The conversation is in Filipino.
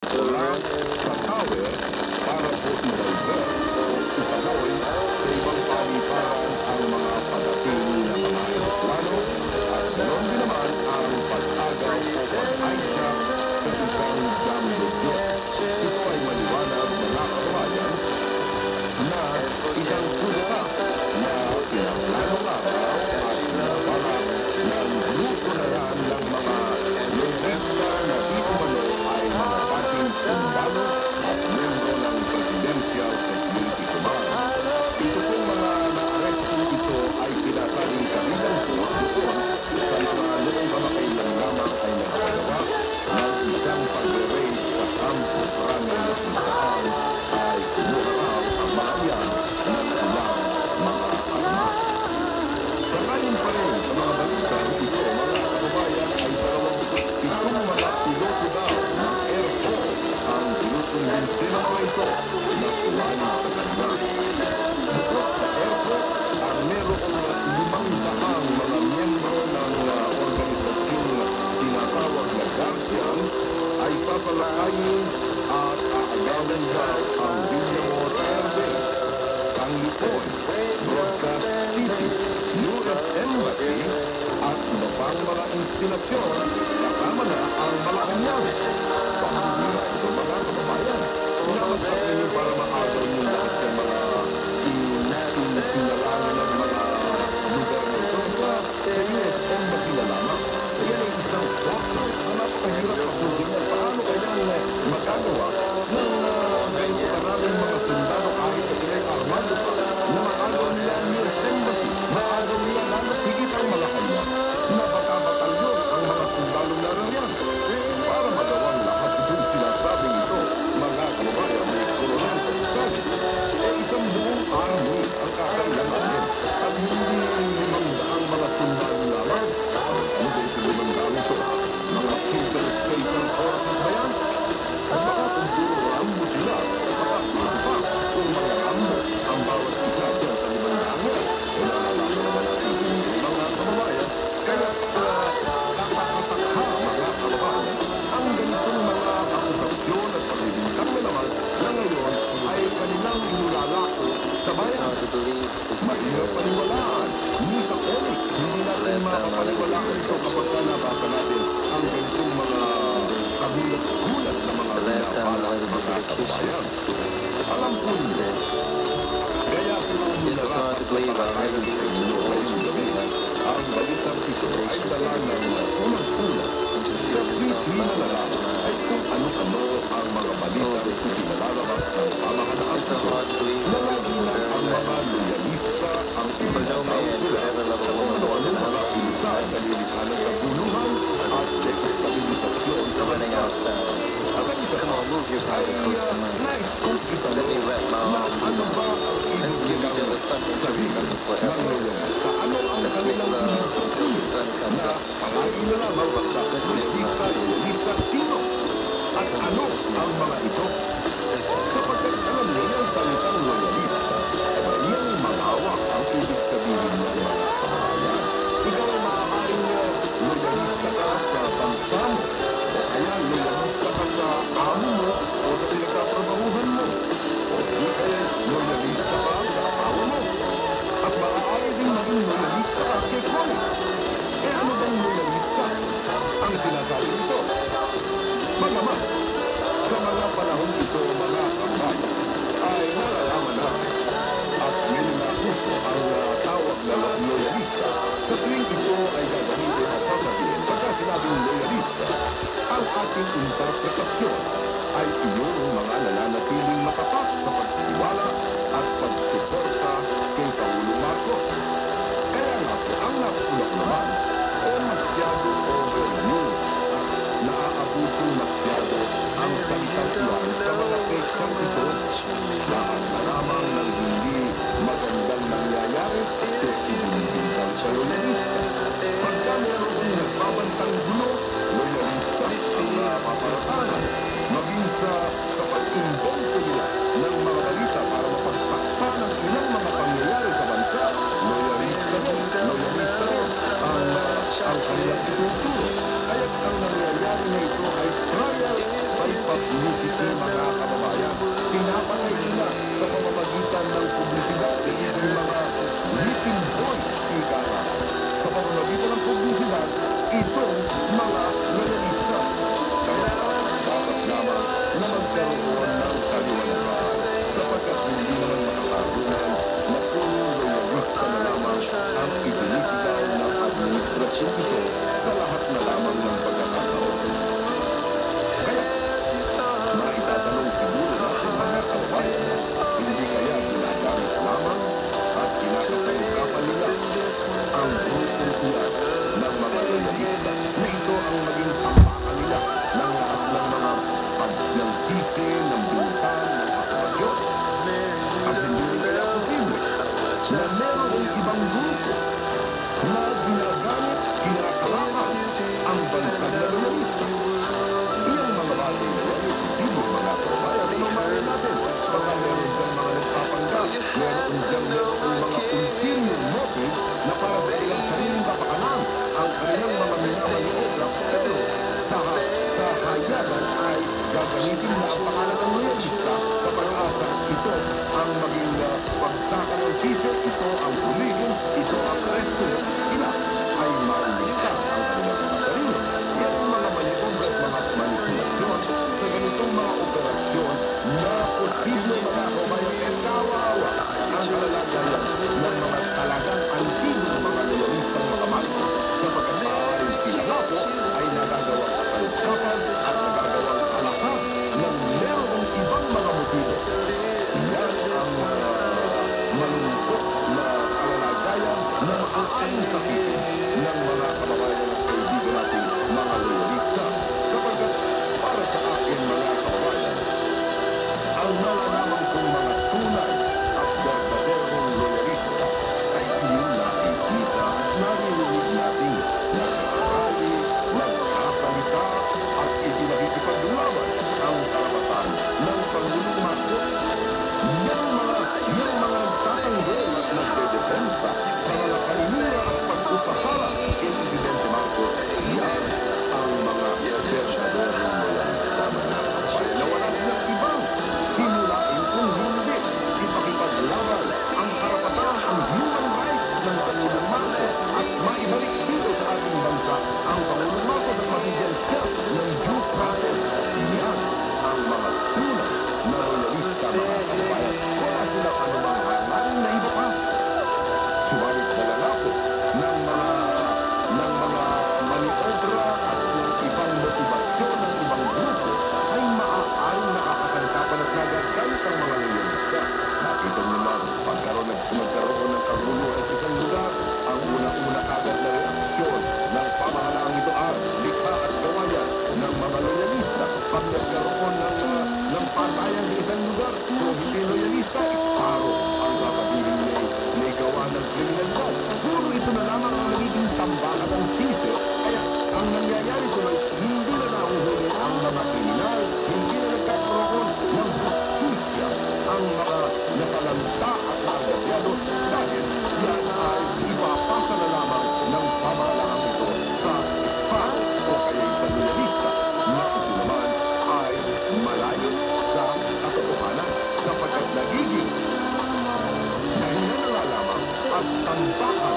mula sa tower para po i-divert o ipanoy sa ibang paliparan ang mga padating na mga aeroplano at ganoon din naman ang pag-agaw o pag-hijack sa isang jumbo jet. Ito ay maliwanag mga kababayan na isang kudeta na pinaglanong araw at nabala ng grupo na yan ng mga loresta na di umano ay mga dating sundalo at membro ng Presidential Security Command. Ito pong mga naaresto ito ay pinasaling kabilang po doon sa mga noong kamakailan lamang ay nagagawa ng isang pag-raid sa Campo Grande na kung saan ay kumuha raw ang mga yan ng ilang mga armas. Sakayin pa rin sa mga balita ito, mga kababayan ay 27 mga piloto daw ng Air Force ang tinutumbinsin ng mga ito na sumali sa kanila. Bukod sa Air Force, ang merong 500 mga miyembro ng organisasyon na tinatawag na Guardian ay papalakayin at aagawin daw ang Villamor Air Base, Sanlipon, Broadcast City, US Embassy at iba pang mga instinasyon kasama na ang Malacanang. Pahihirap ito mga kababayan. Pinamagsak ninyo para maagaw nyo lahat ng mga sinalangin ng mga lugar na ito sa US Embassy na lamang. Yan ay isang doctor na napakahirap pasunod na paano kayang magagawa ng ganito karaming mga sundalo kahit na sila'y armado pa na maagaw nila ang US Embassy, maagaw nila lalo higit ang Malacanang na bata-batalyon ang mga sundalo na riyan. Para magawang lahat itong sinasabing ito, mga kababayan may Colonel Gonzales, isang buong army ang kakailanganin at hindi 500 mga sundalo lamang. Ano ba ito 500 ito? Mga filter station forces ba yan? At baka kung puro Rambo sila, baka puro pa kung mga Rambo ang bawat isa dyan sa 500. Nalalaman naman natin mga kababayan. Kaya nakakatakha mga kababayan ang ganitong mga akusasyon at pagbibintang na naman na ngayon ay kanilang inulalako sa bayan. Mahirap paniwalaan. Ni sa comic, hindi natin makapaniwalaan ito kapag nabasa natin ang ganitong mga kagulat-gulat na mga pinapalang mga kababayan. Alam po niyo, kaya silang minarapat na pakakain sa inyo ngayong gabi. Ang balitang ito ay dala ng unang-una sa tweet ni Manalala ay kung ano-ano ang mga balitang ipinalalabas ng pamahalaan ito na lagi na ang mga loyalista ang itinatawag nila sa kung ano-ano mga pilitan na lilisanan sa guluhan at stabilisasyon sa bansa. At ang isa pa ay nais kong itanong na ano ba ang ibig nilang sabihin ng loyalista? Ano ang kanilang ibig sabihin na palagi na lamang basta loyalista sino? At ano ang mga ito? Sapagkat alam niyo ang salitang loyalista, yan malawak ang ibig sabihin ng mga kababayan. Ikaw ay maaaring loyalista ka sa bansa mo, o kaya loyalista ka sa amo mo o sa pinagkatrabahuhan mo, o di kaya loyalista ka sa asawa mo, at maaari din maging loyalista ka kay comic. Eh ano bang loyalista? Ang sinasabi ito. Bagamat, sa mga panahon ito gagamitin na ang pangalan ng loyalista sa pag-asa. Ito ang maging pagsaka ng sisyo, ito ang huligin, ito ang resto. Sila ay maulitan ang kanilang mga sarili. Yan ang mga maniobra at mga manipulasyon sa ganitong mga operasyon na posible mga kabayan kawawa ang kalalagayan ng mga talagang antigong mga loyalistang makamali. Sapagkat maaaring sila nga po ay nagagawang kakalikapan at nagagawang alakad ng merong ibang mga motibo. Yan ang malungkot na kalalagayan na maaaring sakitin ng mga kababayan at kaibigan natin mga loyalista. Sapagkat para sa akin mga kababayan, ang malalaman kong mga tunay at verdaderong loyalista ay yung nakikita at naririnig natin nag-aarali, nagkasalita at itinakikipaglaban ang karapatan ng Pangulong Marcos. Yung mga nagtatanggol at nagdedepensa sa mga kalinura at pag-upasala kay Presidente Marcos, yan ang mga verdaderong loyalista mga kababayan na wala silang ibang simulain kung hindi ipakipaglaban ang karapatan, ang human rights ng Pangulong Marcos at maibalik dito sa ating bansa ang Pangulong Marcos at mabigyan siya ng due process. Yan ang mga tunay na loyalista mga kababayan. Wala silang anumang hangarin na iba pa. Subalit na lang ako ng mga maniobra at ng ibang motibasyon ng ibang grupo ay maaaring nakakakantapan at nagagamit ang mga loyalista. Nakita niyo naman, nagkaroon ng kaguluhan sa isang lugar, ang unang-una agad na reaksyon ng pamahalaang ito ay likha at gawayan ng mga loyalista. Pag nagkaroon ng patayan sa isang lugar, kung hindi loyalista, paro ang sasabihin may gawa ng kriminalidad. Puro ito na lamang ang nagiging tambakan ng sisyo. Kaya ang nangyayari tuloy, hindi na nahuhuli ang mga kriminal, hindi na nagkakaroon ng justisya ang mga nakalanta at naagrabyado dahil yan ay ipapasa na lamang ng pamahalaan ito sa paro o kaya sa loyalista na ito naman ay malayo sa katotohanan sapagkat nagiging nahinga na lamang at tambakan